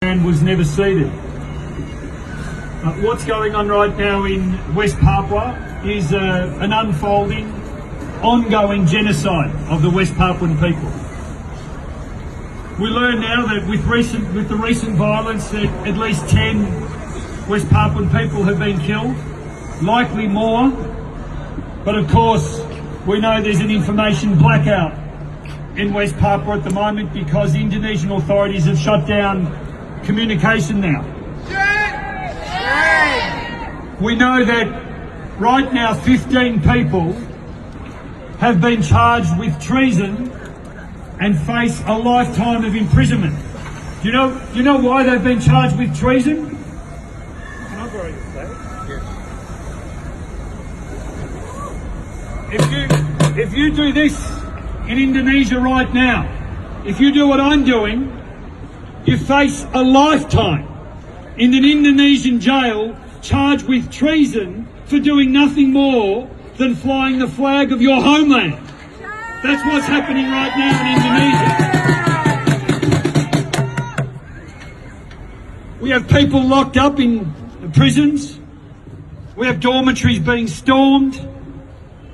and was never ceded. What's going on right now in West Papua is an unfolding, ongoing genocide of the West Papuan people. We learn now that with the recent violence that at least 10 West Papuan people have been killed, likely more, but of course we know there's an information blackout in West Papua at the moment because the Indonesian authorities have shut down communication now. We know that right now 15 people have been charged with treason and face a lifetime of imprisonment. Do you know why they've been charged with treason? Can I borrow your phone? Yes. If you do this in Indonesia right now, if you do what I'm doing, you face a lifetime in an Indonesian jail charged with treason for doing nothing more than flying the flag of your homeland. That's what's happening right now in Indonesia. We have people locked up in prisons. We have dormitories being stormed.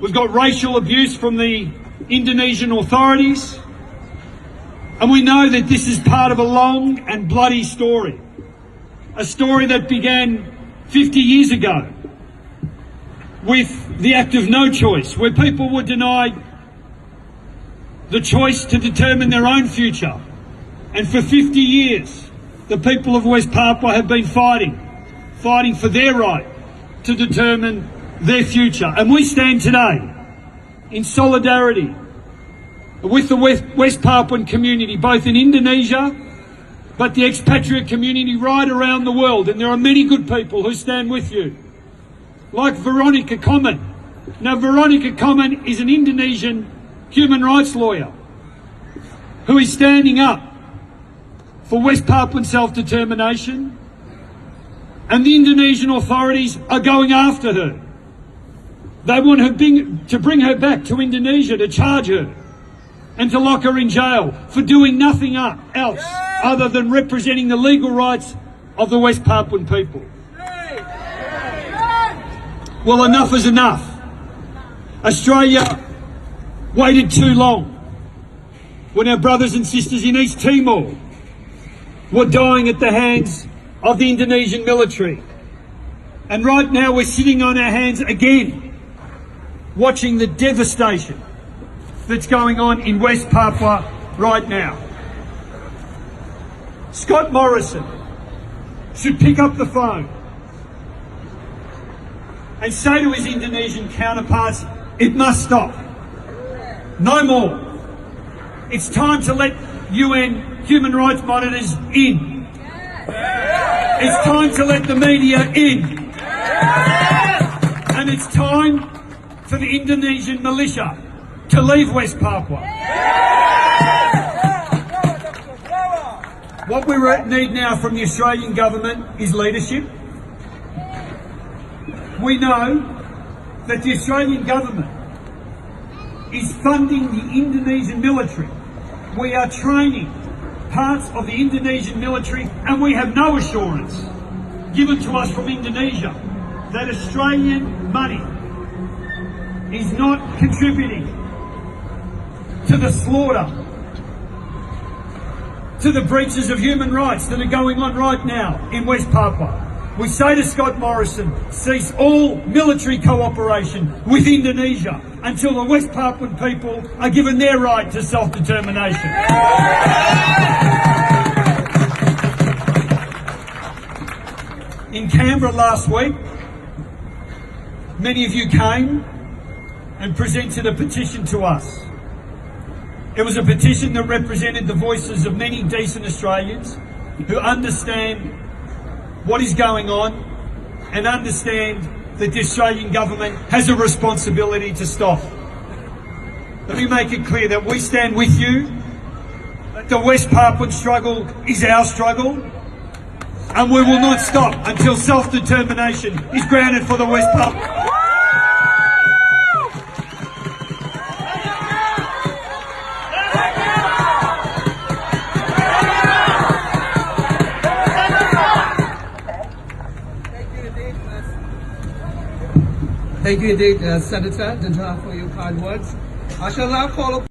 We've got racial abuse from the Indonesian authorities. And we know that this is part of a long and bloody story. A story that began 50 years ago with the Act of No Choice, where people were denied the choice to determine their own future. And for 50 years, the people of West Papua have been fighting for their right to determine their future. And we stand today in solidarity with the West Papuan community, both in Indonesia, but the expatriate community right around the world. And there are many good people who stand with you, like Veronica Komen. Now, Veronica Komen is an Indonesian human rights lawyer who is standing up for West Papuan self-determination, and the Indonesian authorities are going after her. They want to bring her back to Indonesia, to charge her and to lock her in jail for doing nothing else other than representing the legal rights of the West Papuan people. Well, enough is enough. Australia waited too long when our brothers and sisters in East Timor were dying at the hands of the Indonesian military. And right now we're sitting on our hands again, watching the devastation that's going on in West Papua right now. Scott Morrison should pick up the phone and say to his Indonesian counterparts, it must stop. No more. It's time to let UN human rights monitors in. It's time to let the media in. And it's time for the Indonesian militia to leave West Papua. What we need now from the Australian government is leadership. We know that the Australian government is funding the Indonesian military. We are training parts of the Indonesian military, and we have no assurance given to us from Indonesia that Australian money is not contributing to the slaughter, to the breaches of human rights that are going on right now in West Papua. We say to Scott Morrison, cease all military cooperation with Indonesia until the West Papuan people are given their right to self-determination. In Canberra last week, many of you came and presented a petition to us. It was a petition that represented the voices of many decent Australians who understand what is going on and understand that the Australian government has a responsibility to stop. Let me make it clear that we stand with you, that the West Papuan struggle is our struggle, and we will not stop until self-determination is granted for the West Papua. Thank you indeed, Senator Danta, for your kind words. I shall now call upon